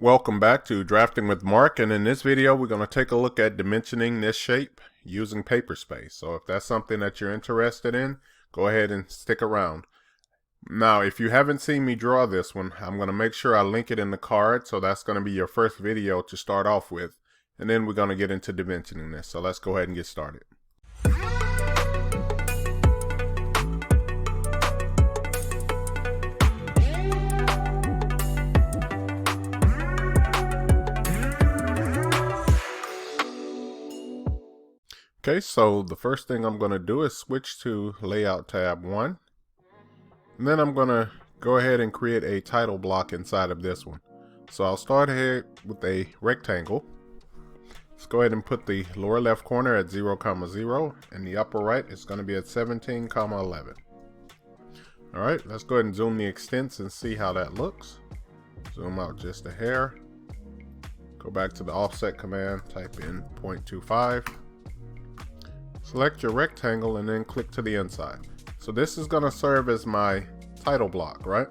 Welcome back to Drafting with Mark, and in this video we're going to take a look at dimensioning this shape using paper space. So if that's something that you're interested in, go ahead and stick around. Now if you haven't seen me draw this one, I'm going to make sure I link it in the card, so that's going to be your first video to start off with, and then we're going to get into dimensioning this. So let's go ahead and get started. Okay, so the first thing I'm going to do is switch to Layout tab 1. And then I'm going to go ahead and create a title block inside of this one. So I'll start ahead with a rectangle. Let's go ahead and put the lower left corner at 0, 0, and the upper right is going to be at 17, 11. Alright, let's go ahead and zoom the extents and see how that looks. Zoom out just a hair. Go back to the offset command, type in 0.25. Select your rectangle and then click to the inside. So this is going to serve as my title block, right?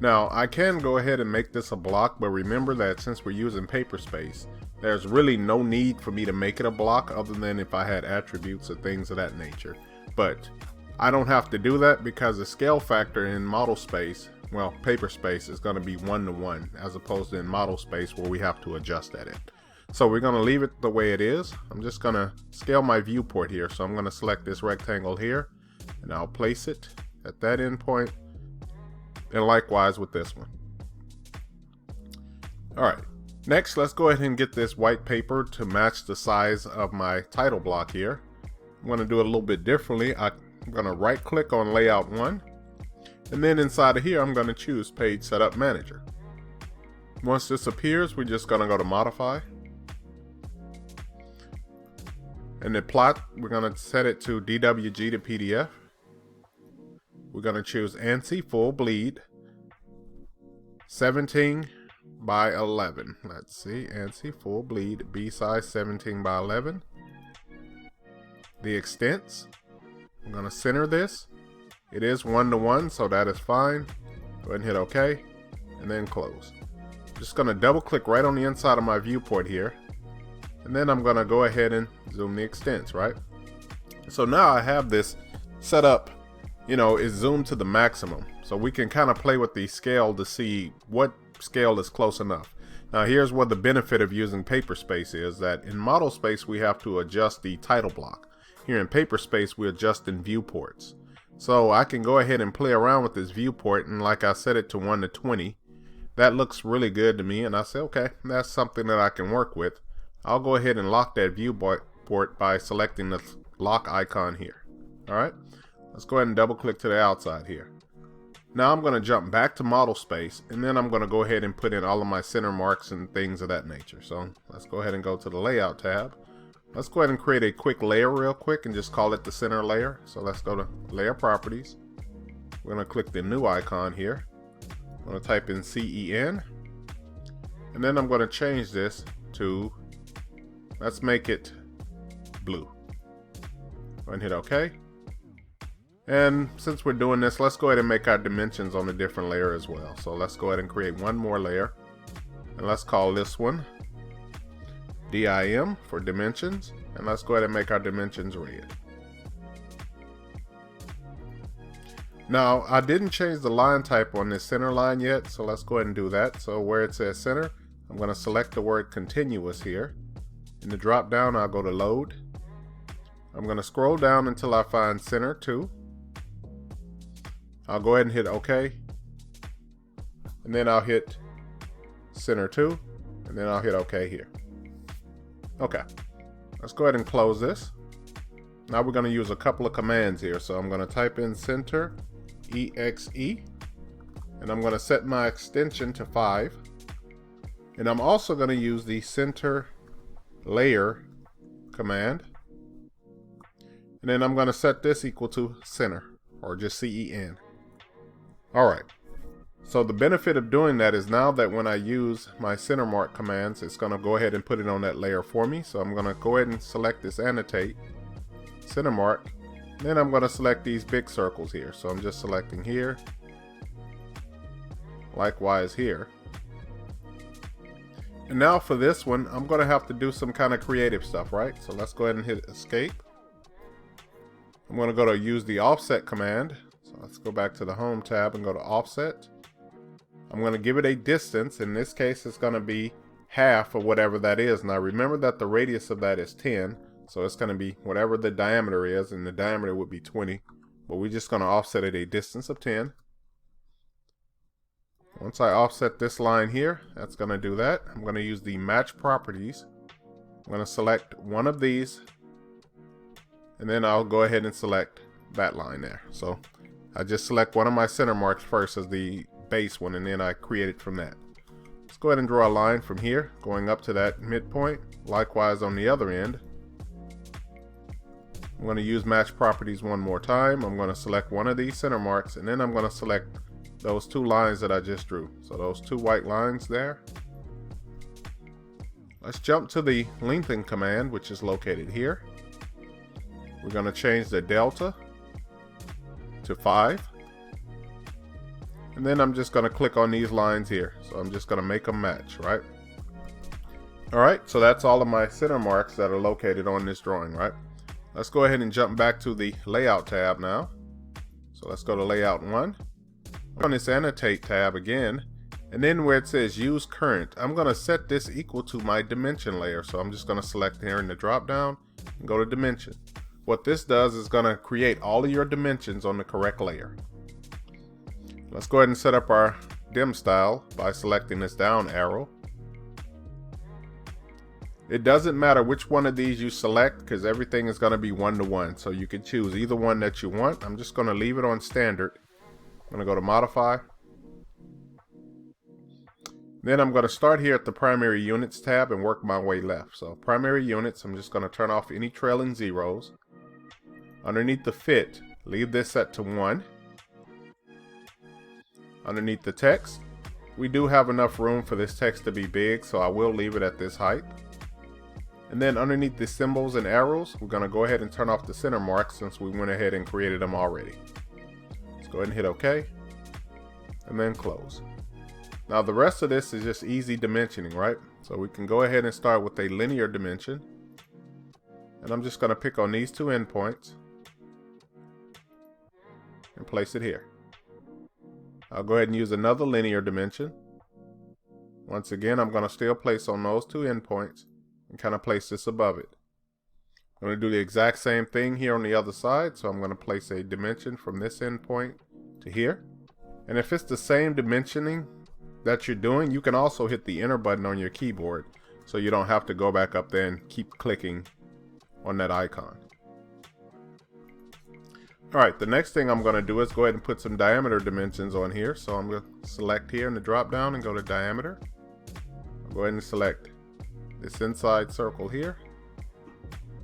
Now I can go ahead and make this a block, but remember that since we're using paper space, there's really no need for me to make it a block other than if I had attributes or things of that nature. But I don't have to do that because the scale factor in model space, well, paper space, is going to be 1:1 as opposed to in model space where we have to adjust at it. So we're going to leave it the way it is. I'm just going to scale my viewport here. So I'm going to select this rectangle here and I'll place it at that endpoint, and likewise with this one. Alright, next let's go ahead and get this white paper to match the size of my title block here. I'm going to do it a little bit differently. I'm going to right click on Layout 1, and then inside of here I'm going to choose Page Setup Manager. Once this appears, we're just going to go to Modify. And the plot, we're going to set it to DWG to PDF. We're going to choose ANSI Full Bleed 17 by 11. Let's see, ANSI Full Bleed B size 17 by 11. The extents, I'm going to center this. It is 1:1, so that is fine. Go ahead and hit OK, and then close. Just going to double click right on the inside of my viewport here. And then I'm going to go ahead and zoom the extents, right? So now I have this set up, it's zoomed to the maximum. So we can kind of play with the scale to see what scale is close enough. Now here's what the benefit of using paper space is, that in model space we have to adjust the title block. Here in paper space we adjust in viewports. So I can go ahead and play around with this viewport, and like I set it to 1:20. That looks really good to me, and I say, okay, that's something that I can work with. I'll go ahead and lock that viewport by selecting the lock icon here. Alright, let's go ahead and double click to the outside here. Now I'm going to jump back to model space, and then I'm going to go ahead and put in all of my center marks and things of that nature. So let's go ahead and go to the Layout tab. Let's go ahead and create a quick layer real quick and just call it the center layer. So let's go to Layer Properties. We're going to click the new icon here. I'm going to type in CEN, and then I'm going to change this to, let's make it blue. Go ahead and hit OK. And since we're doing this, let's go ahead and make our dimensions on a different layer as well. So let's go ahead and create one more layer. And let's call this one DIM for dimensions. And let's go ahead and make our dimensions red. Now, I didn't change the line type on this center line yet, so let's go ahead and do that. So where it says center, I'm going to select the word continuous here. In the drop down, I'll go to Load. I'm going to scroll down until I find Center 2. I'll go ahead and hit OK. And then I'll hit Center 2. And then I'll hit OK here. Okay. Let's go ahead and close this. Now we're going to use a couple of commands here. So I'm going to type in Center EXE. And I'm going to set my extension to 5. And I'm also going to use the Center Layer command, and then I'm going to set this equal to center, or just CEN. Alright, so the benefit of doing that is now that when I use my center mark commands, it's going to go ahead and put it on that layer for me. So I'm going to go ahead and select this annotate, center mark, then I'm going to select these big circles here. So I'm just selecting here, likewise here. And now for this one, I'm going to have to do some kind of creative stuff, right? So let's go ahead and hit escape. I'm going to go to use the offset command. So let's go back to the home tab and go to offset. I'm going to give it a distance. In this case, it's going to be half of whatever that is. Now remember that the radius of that is 10. So it's going to be whatever the diameter is, and the diameter would be 20. But we're just going to offset it a distance of 10. Once I offset this line here, that's going to do that. I'm going to use the match properties. I'm going to select one of these, and then I'll go ahead and select that line there. So I just select one of my center marks first as the base one, and then I create it from that. Let's go ahead and draw a line from here going up to that midpoint. Likewise on the other end. I'm going to use match properties one more time. I'm going to select one of these center marks, and then I'm going to select those two lines that I just drew. So those two white lines there. Let's jump to the lengthen command, which is located here. We're going to change the delta to 5. And then I'm just going to click on these lines here. So I'm just going to make them match, right? Alright, so that's all of my center marks that are located on this drawing, right? Let's go ahead and jump back to the layout tab now. So let's go to layout 1. On this annotate tab again, and then where it says use current, I'm going to set this equal to my dimension layer. So I'm just going to select here in the drop down and go to dimension. What this does is going to create all of your dimensions on the correct layer. Let's go ahead and set up our dim style by selecting this down arrow. It doesn't matter which one of these you select because everything is going to be 1-to-1. So you can choose either one that you want. I'm just going to leave it on standard. I'm going to go to modify. Then I'm going to start here at the primary units tab and work my way left. So primary units, I'm just going to turn off any trailing zeros. Underneath the fit, leave this set to 1. Underneath the text, we do have enough room for this text to be big, so I will leave it at this height. And then underneath the symbols and arrows, we're going to go ahead and turn off the center marks since we went ahead and created them already. Go ahead and hit OK, and then close. Now the rest of this is just easy dimensioning, right? So we can go ahead and start with a linear dimension, and I'm just going to pick on these two endpoints and place it here. I'll go ahead and use another linear dimension. Once again, I'm going to still place on those two endpoints and kind of place this above it. I'm going to do the exact same thing here on the other side, so I'm going to place a dimension from this endpoint to here. And if it's the same dimensioning that you're doing, you can also hit the enter button on your keyboard, so you don't have to go back up there and keep clicking on that icon. Alright, the next thing I'm going to do is go ahead and put some diameter dimensions on here. So I'm going to select here in the drop down and go to diameter. I'll go ahead and select this inside circle here.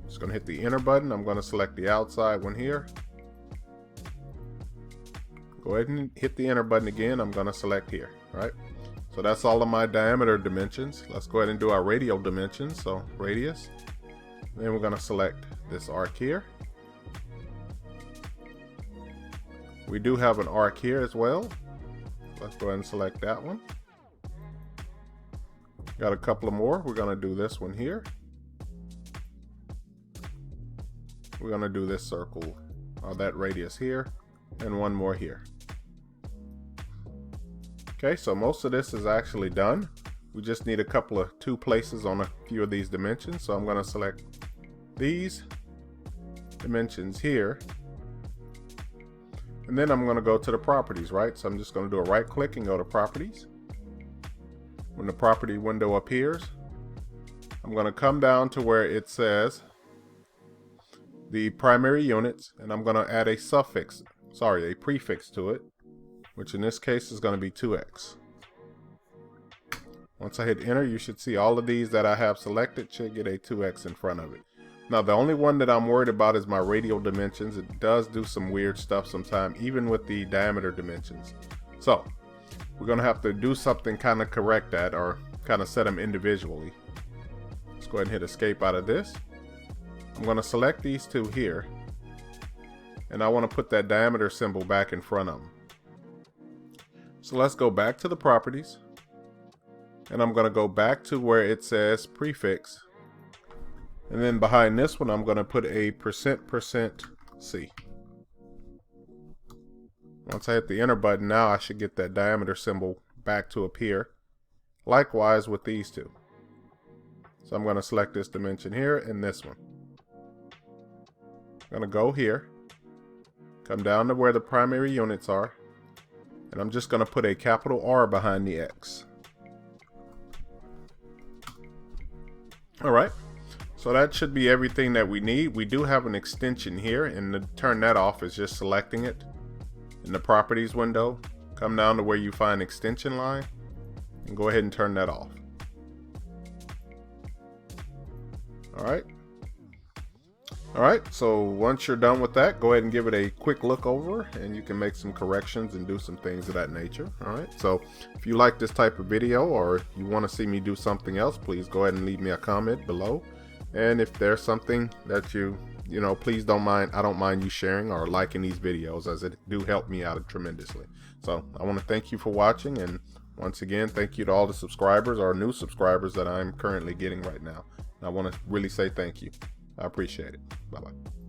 Just going to hit the enter button. I'm going to select the outside one here. Go ahead and hit the enter button again. I'm going to select here, right? So that's all of my diameter dimensions. Let's go ahead and do our radial dimensions. So radius. Then we're going to select this arc here. We do have an arc here as well. Let's go ahead and select that one. Got a couple of more. We're going to do this one here. We're going to do this circle, or that radius here, and one more here. Okay, so most of this is actually done. We just need a couple of two places on a few of these dimensions. So I'm going to select these dimensions here. And then I'm going to go to the properties, right? So I'm just going to do a right click and go to properties. When the property window appears, I'm going to come down to where it says the primary units, and I'm going to add a prefix to it, which in this case is going to be 2x. Once I hit enter, you should see all of these that I have selected should get a 2x in front of it. Now the only one that I'm worried about is my radial dimensions. It does do some weird stuff sometimes, even with the diameter dimensions. So we're going to have to do something kind of correct that, or kind of set them individually. Let's go ahead and hit escape out of this. I'm going to select these two here, and I want to put that diameter symbol back in front of them. So let's go back to the properties. And I'm going to go back to where it says prefix. And then behind this one, I'm going to put a %C. Once I hit the enter button, now I should get that diameter symbol back to appear. Likewise with these two. So I'm going to select this dimension here and this one. I'm going to go here, come down to where the primary units are, and I'm just going to put a capital R behind the X. Alright, so that should be everything that we need. We do have an extension here, and to turn that off is just selecting it in the properties window. Come down to where you find extension line and go ahead and turn that off. Alright, so once you're done with that, go ahead and give it a quick look over, and you can make some corrections and do some things of that nature. Alright, so if you like this type of video, or if you want to see me do something else, please go ahead and leave me a comment below. And if there's something that you know, please don't mind, I don't mind you sharing or liking these videos, as it do help me out tremendously. So I want to thank you for watching, and once again, thank you to all the subscribers or new subscribers that I'm currently getting right now. I want to really say thank you. I appreciate it. Bye-bye.